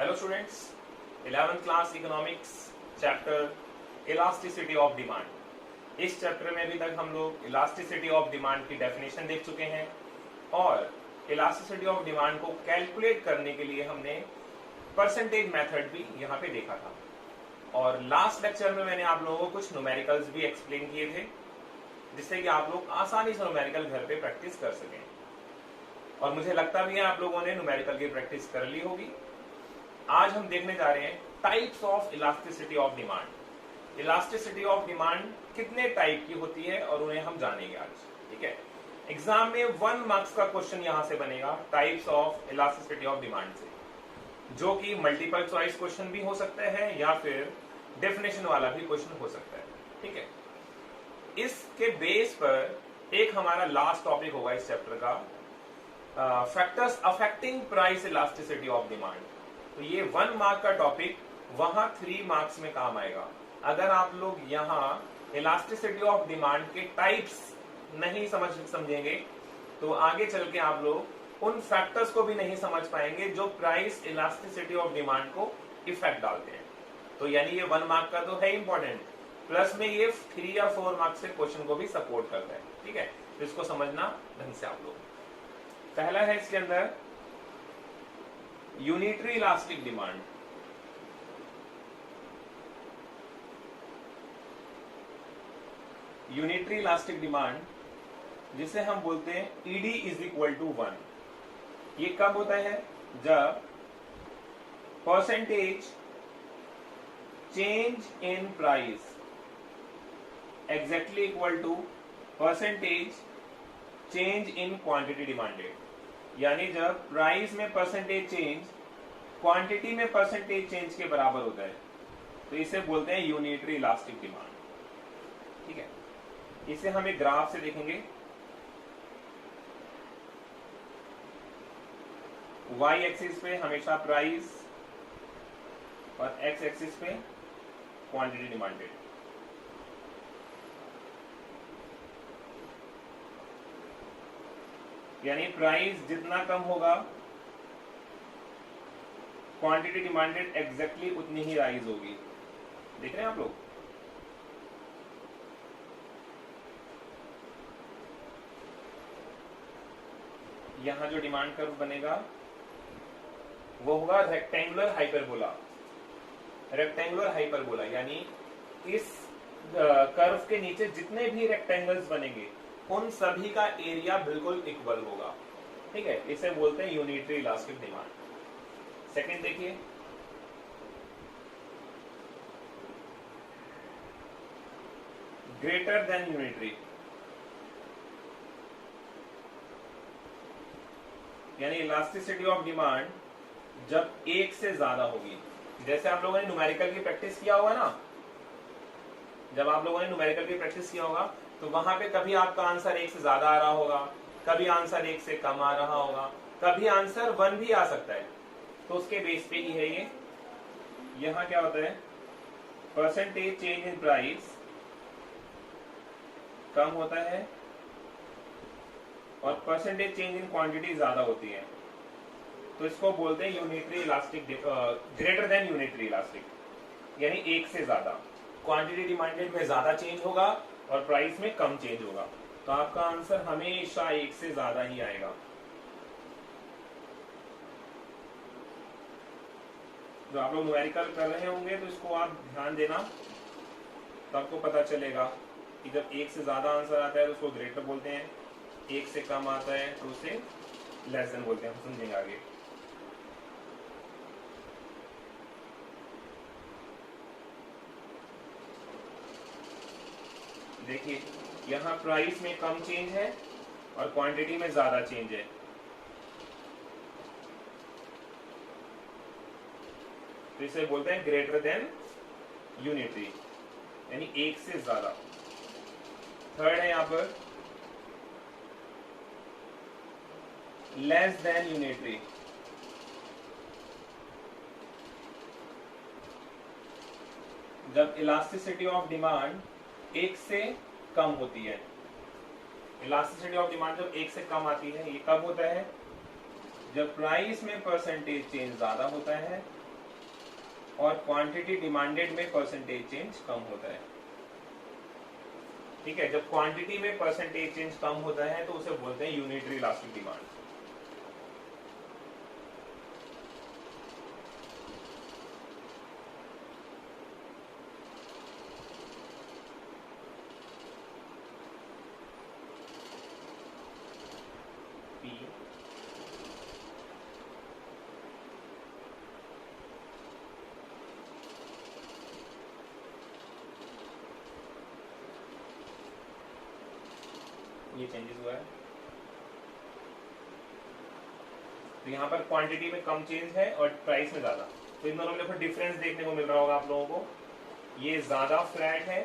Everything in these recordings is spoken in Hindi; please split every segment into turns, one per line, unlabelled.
Hello students, 11th class economics chapter elasticity of demand. इस चैप्टर में अभी तक हम लोग इलास्टिसिटी ऑफ डिमांड की डेफिनेशन देख चुके हैं और इलास्टिसिटी ऑफ डिमांड को कैलकुलेट करने के लिए हमने परसेंटेज मेथड भी यहाँ पे देखा था। और लास्ट लेक्चर में मैंने आप लोगों को कुछ न्यूमेरिकल्स भी एक्सप्लेन किए थे जिससे कि आप लोग आसानी से न्यूमेरिकल घर पे प्रैक्टिस कर सकें। और मुझे लगता भी है आप लोगों ने न्यूमेरिकल की प्रैक्टिस कर ली होगी। आज हम देखने जा रहे हैं types of elasticity of demand. Elasticity of demand कितने टाइप की होती है और उन्हें हम जानेंगे आज। ठीक है, एग्जाम में 1 मार्क्स का क्वेश्चन यहां से बनेगा types of elasticity of demand से, जो कि मल्टीपल चॉइस क्वेश्चन भी हो सकता है या फिर डेफिनेशन वाला भी क्वेश्चन हो सकता है। ठीक है, इसके बेस पर एक हमारा लास्ट टॉपिक होगा इस चैप्टर का, factors affecting price elasticity of demand. तो ये 1 मार्क का टॉपिक वहां 3 मार्क्स में काम आएगा। अगर आप लोग यहाँ इलास्टिसिटी ऑफ डिमांड के टाइप्स नहीं समझेंगे तो आगे चल के आप लोग उन फैक्टर्स को भी नहीं समझ पाएंगे जो प्राइस इलास्टिसिटी ऑफ डिमांड को इफेक्ट डालते हैं। तो यानी ये 1 मार्क का तो है इंपॉर्टेंट, प्लस में ये 3 या 4 मार्क्स से क्वेश्चन को भी सपोर्ट करता है। ठीक है, तो इसको समझना ढंग से आप लोग। पहला है इसके अंदर unitary elastic demand. Unitary elastic demand जिसे हम बोलते हैं ईडी इज इक्वल टू 1। ये कब होता है? जब percentage change in price exactly equal to percentage change in quantity demanded. यानी जब प्राइस में परसेंटेज चेंज क्वांटिटी में परसेंटेज चेंज के बराबर होता है तो इसे बोलते हैं यूनिटरी इलास्टिक डिमांड। ठीक है, इसे हम एक ग्राफ से देखेंगे। y एक्सिस पे हमेशा प्राइस और x एक्सिस पे क्वांटिटी डिमांडेड। यानी प्राइस जितना कम होगा क्वांटिटी डिमांडेड एग्जैक्टली उतनी ही राइज होगी। देख रहे हैं आप लोग? यहां जो डिमांड कर्व बनेगा वो होगा रेक्टेंगुलर हाइपरबोला। रेक्टेंगुलर हाइपरबोला यानी इस कर्व के नीचे जितने भी रेक्टेंगल्स बनेंगे उन सभी का एरिया बिल्कुल इक्वल होगा। ठीक है, इसे बोलते हैं यूनिटरी इलास्टिक डिमांड। सेकंड देखिए, ग्रेटर देन यूनिटरी यानी इलास्टिसिटी ऑफ डिमांड जब 1 से ज्यादा होगी। जैसे आप लोगों ने न्यूमेरिकल की प्रैक्टिस किया होगा ना, जब आप लोगों ने न्यूमेरिकल की प्रैक्टिस किया होगा तो वहां पे कभी आपका आंसर 1 से ज्यादा आ रहा होगा, कभी आंसर 1 से कम आ रहा होगा, कभी आंसर 1 भी आ सकता है। तो उसके बेस पे ही है ये। यहां क्या होता है? परसेंटेज चेंज इन प्राइस कम होता है और परसेंटेज चेंज इन क्वांटिटी ज्यादा होती है। तो इसको बोलते हैं unitary elastic, greater than unitary elastic यानी 1 से ज्यादा। क्वांटिटी डिमांडेड में ज्यादा चेंज होगा और प्राइस में कम चेंज होगा, तो आपका आंसर हमेशा 1 से ज्यादा ही आएगा। जो आप लोग न्यूमेरिकल कर रहे होंगे तो इसको आप ध्यान देना, तो आपको पता चलेगा कि जब 1 से ज्यादा आंसर आता है तो उसको ग्रेटर बोलते हैं, 1 से कम आता है तो उसे लेस देन बोलते हैं। हम समझेंगे आगे। देखिए, यहां प्राइस में कम चेंज है और क्वांटिटी में ज्यादा चेंज है। तो इसे बोलते हैं ग्रेटर देन यूनिटरी यानी 1 से ज्यादा। थर्ड है यहां पर लेस देन यूनिटरी। जब इलास्टिसिटी ऑफ डिमांड 1 से कम होती है। इलास्टिसिटी ऑफ डिमांड जब 1 से कम आती है, ये कब होता है? जब प्राइस में परसेंटेज चेंज ज्यादा होता है और क्वांटिटी डिमांडेड में परसेंटेज चेंज कम होता है। ठीक है, जब क्वांटिटी में परसेंटेज चेंज कम होता है तो उसे बोलते हैं यूनिटरी इलास्टिक डिमांड। ये चेंजेस हुआ है, तो यहाँ पर क्वांटिटी में कम चेंज है और प्राइस में ज्यादा, तो इन दोनों में देखो डिफरेंस देखने को मिल रहा होगा आप लोगों को। ये ज्यादा फ्लैट है,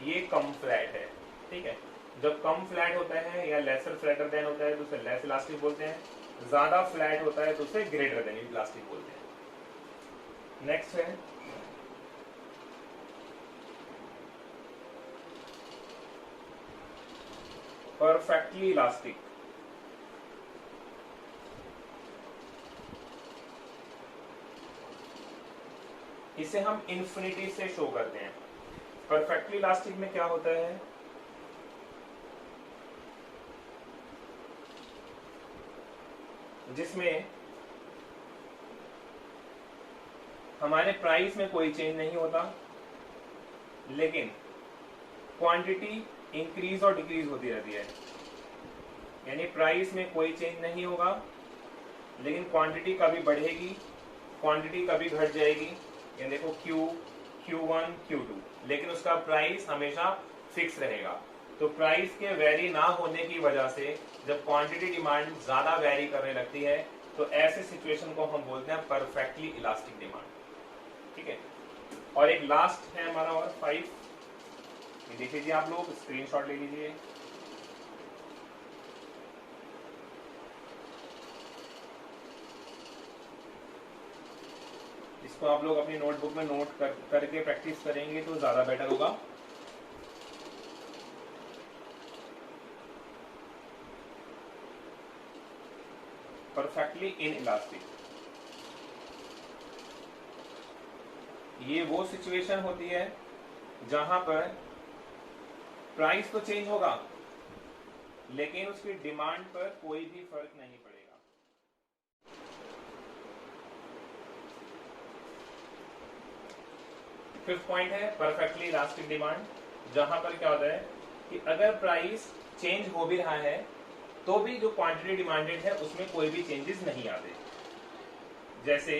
ये कम फ्लैट है। ठीक है, जब कम फ्लैट होता है या लेसर फ्लैटर देन होता है तो उसे लेस इलास्टिक बोलते हैं, ज्यादा फ्लैट होता है तो उसे ग्रेटर देन इलास्टिक बोलते हैं। नेक्स्ट है परफेक्टली इलास्टिक। इसे हम इन्फिनिटी से शो करते हैं। परफेक्टली इलास्टिक में क्या होता है, जिसमें हमारे प्राइस में कोई चेंज नहीं होता, लेकिन क्वांटिटी इंक्रीज और डिक्रीज होती रहती है। यानी प्राइस में कोई चेंज नहीं होगा, लेकिन क्वांटिटी कभी बढ़ेगी, क्वांटिटी कभी घट जाएगी। ये देखो Q1, Q2, लेकिन उसका प्राइस हमेशा फिक्स रहेगा। तो प्राइस के वेरी ना होने की वजह से जब क्वांटिटी डिमांड ज्यादा वेरी करने लगती है तो ऐसे सिचुएशन को हम बोलते हैं परफेक्टली इलास्टिक डिमांड। ठीक है, और एक लास्ट है हमारा और 5, देख लीजिए आप लोग, स्क्रीनशॉट ले लीजिए। इसको आप लोग अपनी नोटबुक में नोट करके प्रैक्टिस करेंगे तो ज्यादा बेटर होगा। परफेक्टली इन इलास्टिक, ये वो सिचुएशन होती है जहां पर प्राइस तो चेंज होगा लेकिन उसकी डिमांड पर कोई भी फर्क नहीं पड़ेगा। फिफ्थ पॉइंट है परफेक्टली इलास्टिक डिमांड, जहां पर क्या होता है कि अगर प्राइस चेंज हो भी रहा है तो भी जो क्वांटिटी डिमांडेड है उसमें कोई भी चेंजेस नहीं आते। जैसे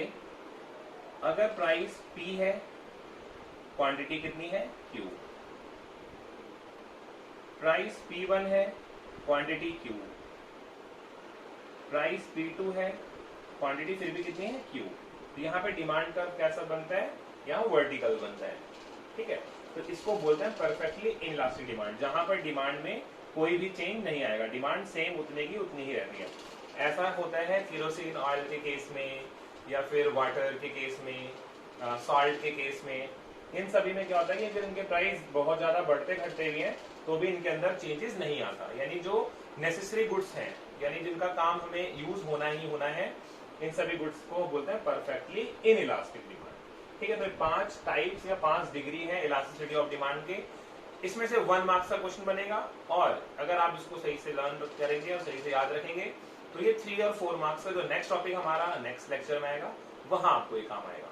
अगर प्राइस P है, क्वांटिटी कितनी है Q, प्राइस P1 है, क्वांटिटी Q, प्राइस P2 है, क्वांटिटी फिर भी कितनी है Q। तो यहाँ पे डिमांड कर्व कैसा बनता है, यहाँ वर्टिकल बनता है। ठीक है, तो इसको बोलते हैं परफेक्टली इनइलास्टिक डिमांड, जहां पर डिमांड में कोई भी चेंज नहीं आएगा, डिमांड सेम उतने की उतनी ही रहती है। ऐसा होता है केरोसिन ऑयल के केस में, या फिर वाटर के केस में, सॉल्ट के केस में। इन सभी में क्या होता है कि फिर इनके प्राइस बहुत ज्यादा बढ़ते घटते भी हैं तो भी इनके अंदर चेंजेस नहीं आता। यानी जो नेसेसरी गुड्स हैं, यानी जिनका काम हमें यूज होना ही होना है, इन सभी गुड्स को बोलते हैं परफेक्टली इनइलास्टिक डिमांड। ठीक है, तो 5 टाइप्स या 5 डिग्री है इलास्टिसिटी ऑफ डिमांड के। इसमें से 1 मार्क्स का क्वेश्चन बनेगा, और अगर आप इसको सही से लर्न करेंगे और सही से याद रखेंगे तो ये 3 और 4 मार्क्स का जो नेक्स्ट टॉपिक हमारा नेक्स्ट लेक्चर में आएगा वहां आपको ये काम आएगा।